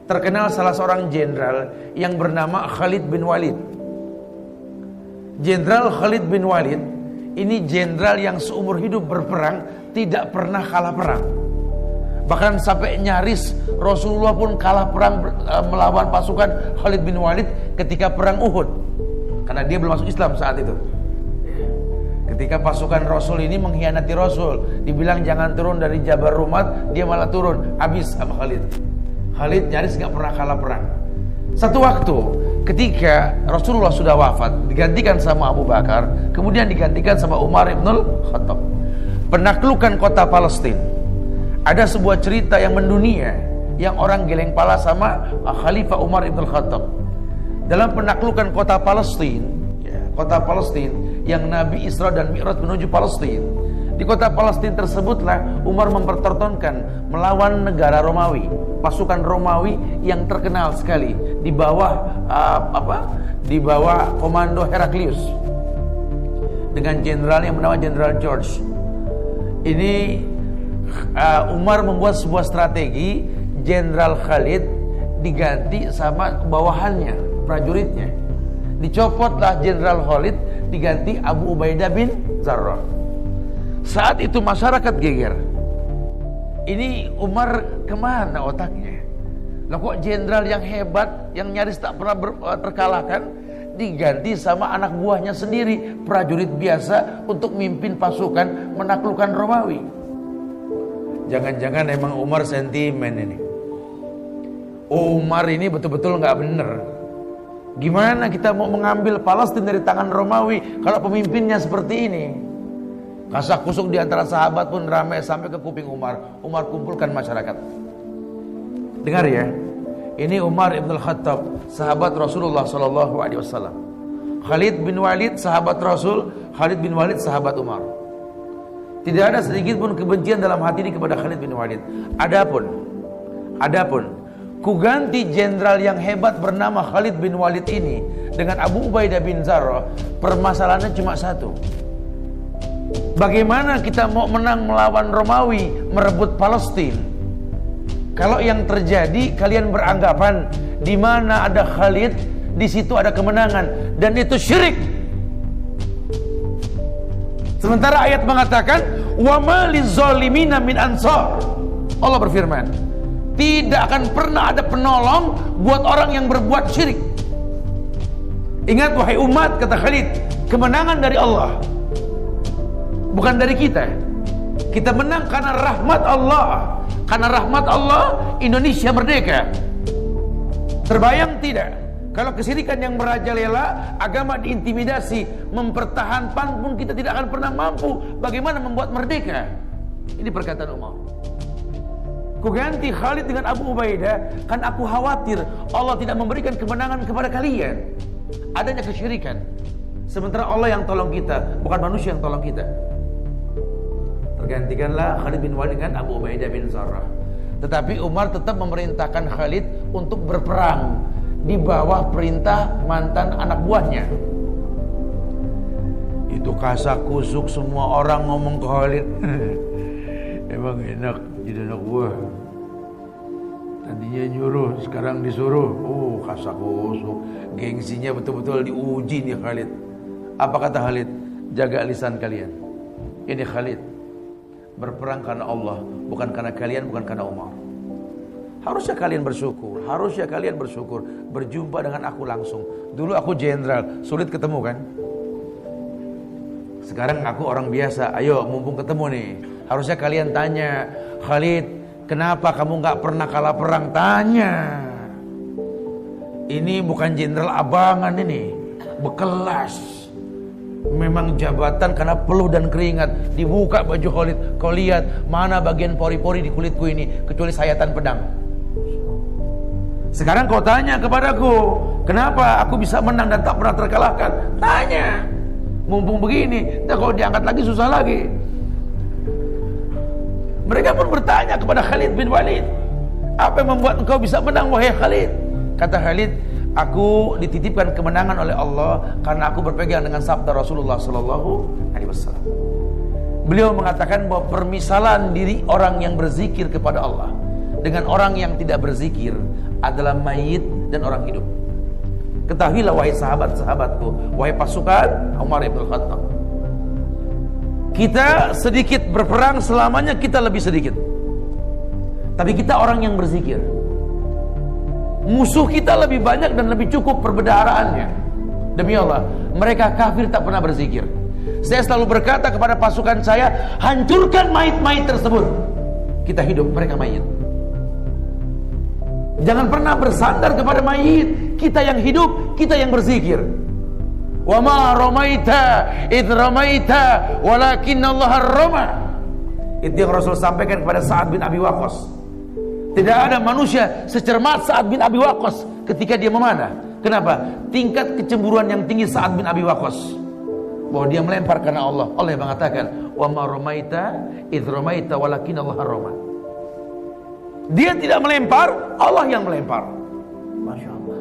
terkenal salah seorang jenderal yang bernama Khalid bin Walid. Jenderal Khalid bin Walid ini jenderal yang seumur hidup berperang tidak pernah kalah perang. Bahkan sampai nyaris Rasulullah pun kalah perang melawan pasukan Khalid bin Walid ketika perang Uhud, karena dia belum masuk Islam saat itu. Ketika pasukan Rasul ini mengkhianati Rasul, dibilang jangan turun dari Jabal Rumat, dia malah turun, habis sama Khalid. Khalid nyaris gak pernah kalah perang. Satu waktu ketika Rasulullah sudah wafat, digantikan sama Abu Bakar, kemudian digantikan sama Umar ibnul Khattab. Penaklukan kota Palestina. Ada sebuah cerita yang mendunia, yang orang geleng pala sama Khalifah Umar ibnul Khattab. Dalam penaklukan kota Palestina, kota Palestina yang Nabi Isra dan Mi'raj menuju Palestina. Di kota Palestina tersebutlah Umar mempertontonkan melawan negara Romawi, pasukan Romawi yang terkenal sekali di bawah di bawah komando Heraklius dengan jenderal yang bernama Jenderal George. Ini Umar membuat sebuah strategi, Jenderal Khalid diganti sama bawahannya, prajuritnya. Dicopotlah Jenderal Khalid, diganti Abu Ubaidah bin Jarrah. Saat itu masyarakat geger. Ini Umar kemana otaknya? Lah kok jenderal yang hebat, yang nyaris tak pernah terkalahkan, diganti sama anak buahnya sendiri, prajurit biasa untuk mimpin pasukan menaklukkan Romawi. Jangan-jangan emang Umar sentimen ini. Umar ini betul-betul gak bener. Gimana kita mau mengambil Palestina dari tangan Romawi kalau pemimpinnya seperti ini? Kasak kusuk di antara sahabat pun ramai sampai ke kuping Umar. Umar kumpulkan masyarakat. Dengar ya, ini Umar ibn Khattab, sahabat Rasulullah SAW. Khalid bin Walid sahabat Rasul, Khalid bin Walid sahabat Umar. Tidak ada sedikit pun kebencian dalam hati ini kepada Khalid bin Walid. Adapun ku ganti jenderal yang hebat bernama Khalid bin Walid ini dengan Abu Ubaidah bin Jarrah. Permasalahannya cuma satu. Bagaimana kita mau menang melawan Romawi, merebut Palestina? Kalau yang terjadi kalian beranggapan di mana ada Khalid, di situ ada kemenangan, dan itu syirik. Sementara ayat mengatakan wa ma lizolimina min ansar. Allah berfirman, tidak akan pernah ada penolong buat orang yang berbuat syirik. Ingat wahai umat, kata Khalid, kemenangan dari Allah, bukan dari kita. Kita menang karena rahmat Allah. Karena rahmat Allah Indonesia merdeka. Terbayang tidak? Kalau kesyirikan yang merajalela, agama diintimidasi, mempertahankan pun kita tidak akan pernah mampu. Bagaimana membuat merdeka? Ini perkataan Umar. Ku ganti Khalid dengan Abu Ubaidah, kan aku khawatir Allah tidak memberikan kemenangan kepada kalian. Adanya kesyirikan. Sementara Allah yang tolong kita, bukan manusia yang tolong kita. Tergantikanlah Khalid bin Walid dengan Abu Ubaidah bin Jarrah. Tetapi Umar tetap memerintahkan Khalid untuk berperang di bawah perintah mantan anak buahnya. Itu kasak kusuk semua orang ngomong ke Khalid. Emang enak jadi anak buah. Tadinya nyuruh, sekarang disuruh. Kasak kusuk. Gengsinya betul-betul diuji nih Khalid. Apa kata Khalid? Jaga lisan kalian. Ini Khalid, berperang karena Allah, bukan karena kalian, bukan karena Umar. Harusnya kalian bersyukur, berjumpa dengan aku langsung. Dulu aku jenderal, sulit ketemu kan? Sekarang aku orang biasa, ayo mumpung ketemu nih. Harusnya kalian tanya, Khalid, kenapa kamu gak pernah kalah perang? Tanya. Ini bukan jenderal abangan ini, bekelas. Memang jabatan karena peluh dan keringat. Dibuka baju Khalid, kau lihat mana bagian pori-pori di kulitku ini, kecuali sayatan pedang. Sekarang kau tanya kepadaku, kenapa aku bisa menang dan tak pernah terkalahkan? Tanya. Mumpung begini, dan kalau diangkat lagi susah lagi. Mereka pun bertanya kepada Khalid bin Walid, apa yang membuat engkau bisa menang wahai Khalid? Kata Khalid, aku dititipkan kemenangan oleh Allah karena aku berpegang dengan sabda Rasulullah SAW. Beliau mengatakan bahwa permisalan diri orang yang berzikir kepada Allah dengan orang yang tidak berzikir adalah mayit dan orang hidup. Ketahuilah wahai sahabat-sahabatku, wahai pasukan Umar ibn Khattab, kita sedikit berperang, selamanya kita lebih sedikit, tapi kita orang yang berzikir. Musuh kita lebih banyak dan lebih cukup perbedaraannya. Demi Allah, mereka kafir tak pernah berzikir. Saya selalu berkata kepada pasukan saya, hancurkan mayit-mayit tersebut. Kita hidup, mereka mayit. Jangan pernah bersandar kepada mayit. Kita yang hidup, kita yang berzikir. Wa ma ramaita id ramaita walakinallaha rama. Itu yang Rasul sampaikan kepada Sa'ad bin Abi Waqqas. Tidak ada manusia secermat Sa'ad bin Abi Waqqas ketika dia memanah. Kenapa? Tingkat kecemburuan yang tinggi Sa'ad bin Abi Waqqas, bahwa dia melempar karena Allah. Allah yang mengatakan, wa ma ramaita id ramaita walakinallaha rama. Dia tidak melempar, Allah yang melempar. Masya Allah.